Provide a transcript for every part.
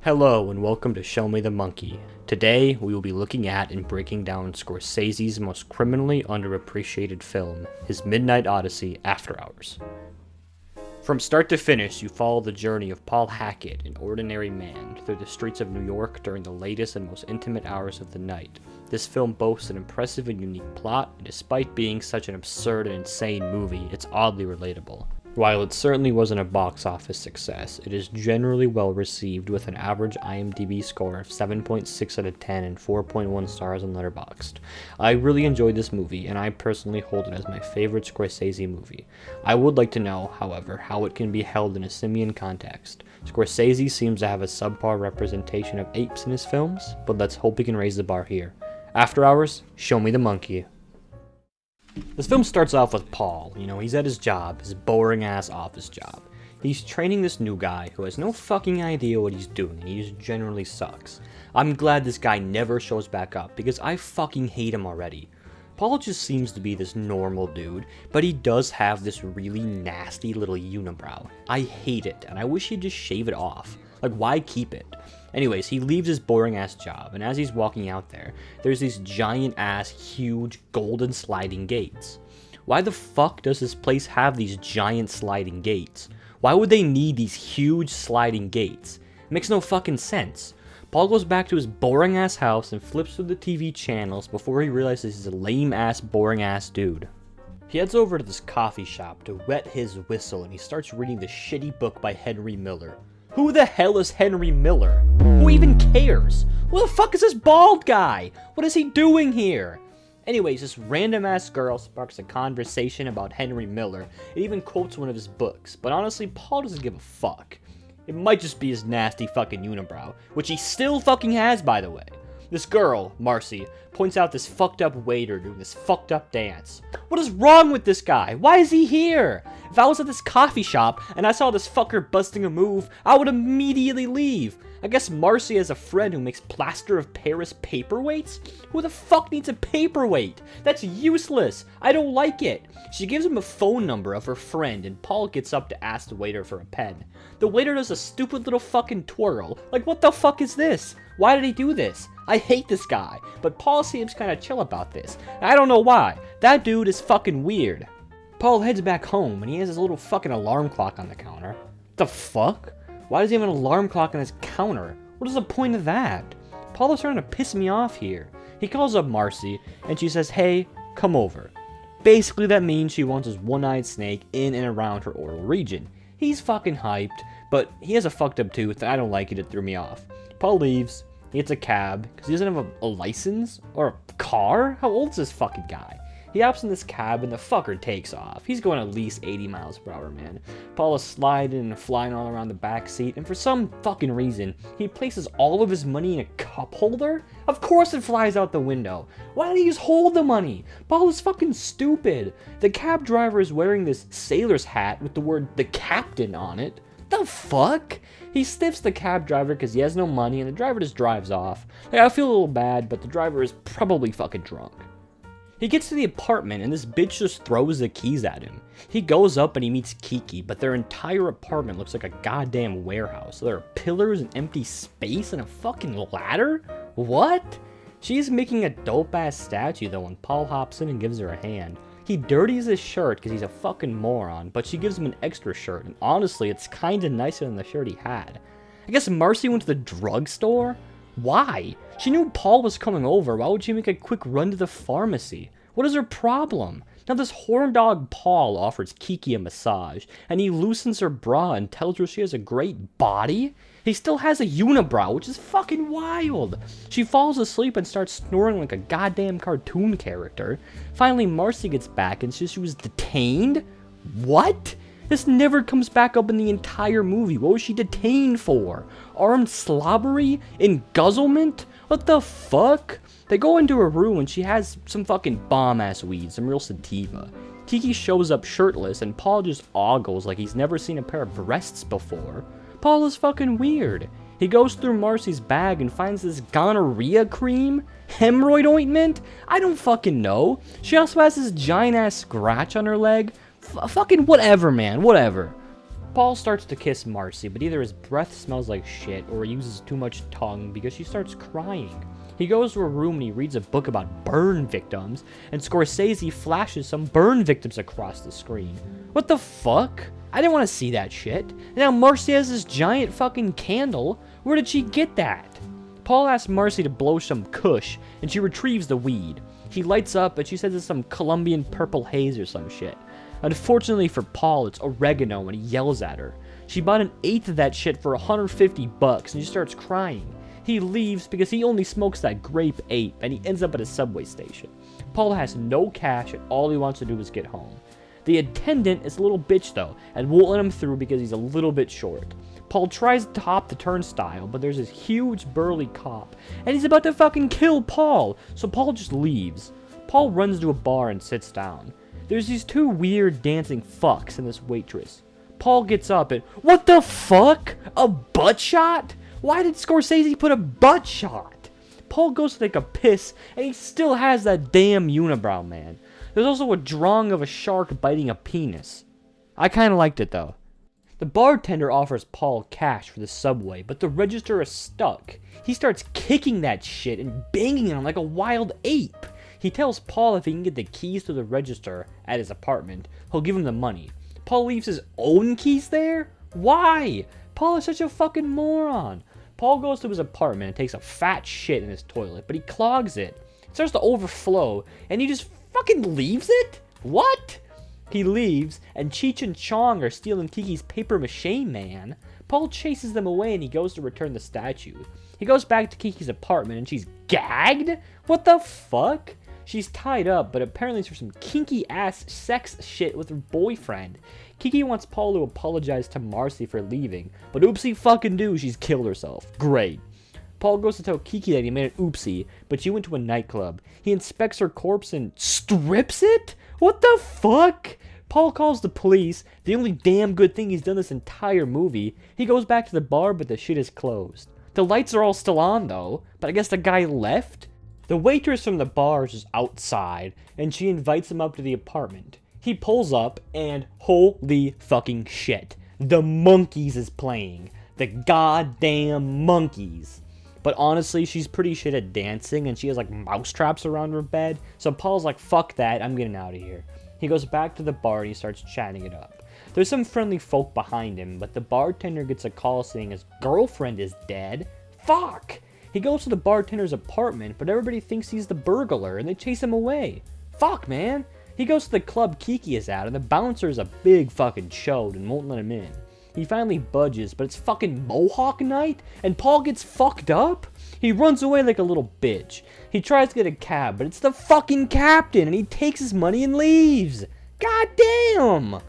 Hello and welcome to Show Me the Monkey. Today we will be looking at and breaking down Scorsese's most criminally underappreciated film, his Midnight Odyssey, After Hours. From start to finish, you follow the journey of Paul Hackett, an ordinary man, through the streets of New York during the latest and most intimate hours of the night. This film boasts an impressive and unique plot, and despite being such an absurd and insane movie, it's oddly relatable. While it certainly wasn't a box office success, it is generally well received with an average IMDb score of 7.6 out of 10 and 4.1 stars on Letterboxd. I really enjoyed this movie, and I personally hold it as my favorite Scorsese movie. I would like to know, however, how it can be held in a simian context. Scorsese seems to have a subpar representation of apes in his films, but let's hope he can raise the bar here. After Hours, Show Me the Monkey. This film starts off with Paul. He's at his job, his boring-ass office job. He's training this new guy who has no fucking idea what he's doing, and he just generally sucks. I'm glad this guy never shows back up, because I fucking hate him already. Paul just seems to be this normal dude, but he does have this really nasty little unibrow. I hate it, and I wish he'd just shave it off. Like, why keep it? Anyways, he leaves his boring-ass job, and as he's walking out there, there's these giant-ass, huge, golden sliding gates. Why the fuck does this place have these giant sliding gates? Why would they need these huge sliding gates? It makes no fucking sense. Paul goes back to his boring-ass house and flips through the TV channels before he realizes he's a lame-ass, boring-ass dude. He heads over to this coffee shop to wet his whistle, and he starts reading the shitty book by Henry Miller. Who the hell is Henry Miller? Who even cares? Who the fuck is this bald guy? What is he doing here? Anyways, this random ass girl sparks a conversation about Henry Miller. It even quotes one of his books, but honestly, Paul doesn't give a fuck. It might just be his nasty fucking unibrow, which he still fucking has, by the way. This girl, Marcy, points out this fucked up waiter doing this fucked up dance. What is wrong with this guy? Why is he here? If I was at this coffee shop and I saw this fucker busting a move, I would immediately leave. I guess Marcy has a friend who makes plaster of Paris paperweights? Who the fuck needs a paperweight? That's useless. I don't like it. She gives him a phone number of her friend, and Paul gets up to ask the waiter for a pen. The waiter does a stupid little fucking twirl. Like, what the fuck is this? Why did he do this? I hate this guy, but Paul seems kinda chill about this. I don't know why. That dude is fucking weird. Paul heads back home, and he has his little fucking alarm clock on the counter. The fuck? Why does he have an alarm clock on his counter? What is the point of that? Paul is trying to piss me off here. He calls up Marcy, and she says, hey, come over. Basically, that means she wants his one-eyed snake in and around her oral region. He's fucking hyped, but he has a fucked up tooth, and I don't like it. It threw me off. Paul leaves. He gets a cab, because he doesn't have a license? Or a car? How old is this fucking guy? He hops in this cab, and the fucker takes off. He's going at least 80 miles per hour, man. Paul is sliding and flying all around the back seat, and for some fucking reason, he places all of his money in a cup holder? Of course it flies out the window. Why don't he just hold the money? Paul is fucking stupid. The cab driver is wearing this sailor's hat with the word "the captain" on it. The fuck? He stiffs the cab driver because he has no money, and the driver just drives off. I feel a little bad, but the driver is probably fucking drunk. He gets to the apartment, and this bitch just throws the keys at him. He goes up and he meets Kiki, but their entire apartment looks like a goddamn warehouse. There are pillars and empty space and a fucking ladder? What? She's making a dope-ass statue, though, and Paul hops in and gives her a hand. He dirties his shirt because he's a fucking moron, but she gives him an extra shirt, and honestly, it's kinda nicer than the shirt he had. I guess Marcy went to the drugstore? Why? She knew Paul was coming over. Why would she make a quick run to the pharmacy? What is her problem? Now this horn dog Paul offers Kiki a massage, and he loosens her bra and tells her she has a great body? He still has a unibrow, which is fucking wild. She falls asleep and starts snoring like a goddamn cartoon character. Finally, Marcy gets back and says she was detained? What? This never comes back up in the entire movie. What was she detained for? Armed slobbery? Emguzzlement? What the fuck? They go into her room and she has some fucking bomb-ass weed, some real sativa. Kiki shows up shirtless and Paul just ogles like he's never seen a pair of breasts before. Paul is fucking weird. He goes through Marcy's bag and finds this gonorrhea cream? Hemorrhoid ointment? I don't fucking know. She also has this giant-ass scratch on her leg. Fucking whatever, man, whatever. Paul starts to kiss Marcy, but either his breath smells like shit or he uses too much tongue because she starts crying. He goes to her room and he reads a book about burn victims, and Scorsese flashes some burn victims across the screen. What the fuck? I didn't want to see that shit. And now Marcy has this giant fucking candle. Where did she get that? Paul asks Marcy to blow some kush, and she retrieves the weed. He lights up, and she says it's some Colombian purple haze or some shit. Unfortunately for Paul, it's oregano, and he yells at her. She bought an eighth of that shit for $150, and she starts crying. He leaves because he only smokes that grape ape, and he ends up at a subway station. Paul has no cash, and all he wants to do is get home. The attendant is a little bitch, though, and won't let him through because he's a little bit short. Paul tries to hop the turnstile, but there's this huge burly cop, and he's about to fucking kill Paul, so Paul just leaves. Paul runs to a bar and sits down. There's these two weird dancing fucks and this waitress. Paul gets up and, what the fuck? A butt shot? Why did Scorsese put a butt shot? Paul goes to take a piss, and he still has that damn unibrow, man. There's also a drawing of a shark biting a penis. I kinda liked it, though. The bartender offers Paul cash for the subway, but the register is stuck. He starts kicking that shit and banging it on like a wild ape. He tells Paul if he can get the keys to the register at his apartment, he'll give him the money. Paul leaves his own keys there? Why? Paul is such a fucking moron. Paul goes to his apartment and takes a fat shit in his toilet, but he clogs it. It starts to overflow, and he just fucking leaves it? What? He leaves, and Cheech and Chong are stealing Kiki's papier-mâché man. Paul chases them away, and he goes to return the statue. He goes back to Kiki's apartment, and she's gagged? What the fuck? She's tied up, but apparently it's for some kinky-ass sex shit with her boyfriend. Kiki wants Paul to apologize to Marcy for leaving, but oopsie fucking do, she's killed herself. Great. Paul goes to tell Kiki that he made an oopsie, but she went to a nightclub. He inspects her corpse and strips it? What the fuck? Paul calls the police, the only damn good thing he's done this entire movie. He goes back to the bar, but the shit is closed. The lights are all still on, though, but I guess the guy left? The waitress from the bar is just outside, and she invites him up to the apartment. He pulls up, and holy fucking shit. The Monkees is playing. The goddamn Monkees. But honestly, she's pretty shit at dancing, and she has like mousetraps around her bed. So Paul's like, fuck that, I'm getting out of here. He goes back to the bar and he starts chatting it up. There's some friendly folk behind him, but the bartender gets a call saying his girlfriend is dead. Fuck! He goes to the bartender's apartment, but everybody thinks he's the burglar, and they chase him away. Fuck, man! He goes to the club Kiki is at, and the bouncer is a big fucking chode and won't let him in. He finally budges, but it's fucking Mohawk night, and Paul gets fucked up? He runs away like a little bitch. He tries to get a cab, but it's the fucking captain, and he takes his money and leaves. God damn!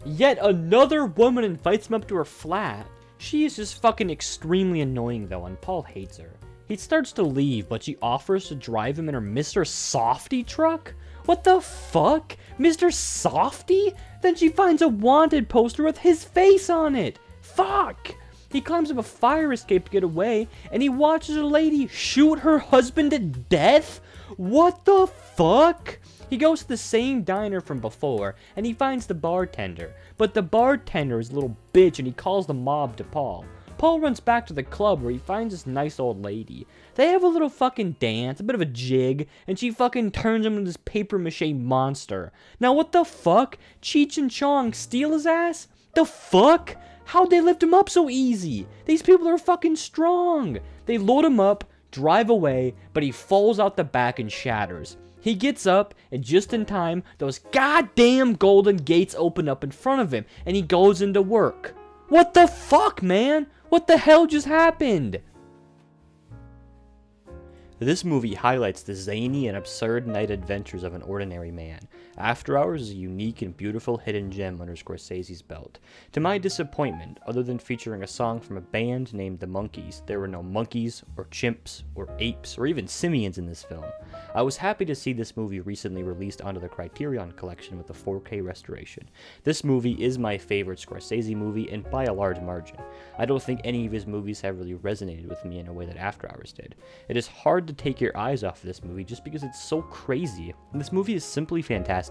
Yet another woman invites him up to her flat. She is just fucking extremely annoying though, and Paul hates her. He starts to leave, but she offers to drive him in her Mr. Softy truck? What the fuck? Mr. Softy? Then she finds a wanted poster with his face on it. Fuck! He climbs up a fire escape to get away, and he watches a lady shoot her husband to death? What the fuck? He goes to the same diner from before, and he finds the bartender. But the bartender is a little bitch, and he calls the mob to Paul. Paul runs back to the club where he finds this nice old lady. They have a little fucking dance, a bit of a jig, and she fucking turns him into this papier-mâché monster. Now what the fuck? Cheech and Chong steal his ass? The fuck? How'd they lift him up so easy? These people are fucking strong. They load him up, drive away, but he falls out the back and shatters. He gets up, and just in time, those goddamn golden gates open up in front of him, and he goes into work. What the fuck, man? What the hell just happened? This movie highlights the zany and absurd night adventures of an ordinary man. After Hours is a unique and beautiful hidden gem under Scorsese's belt. To my disappointment, other than featuring a song from a band named the Monkees, there were no monkeys, or chimps, or apes, or even simians in this film. I was happy to see this movie recently released onto the Criterion Collection with a 4K restoration. This movie is my favorite Scorsese movie, and by a large margin. I don't think any of his movies have really resonated with me in a way that After Hours did. It is hard to take your eyes off of this movie just because it's so crazy, and this movie is simply fantastic.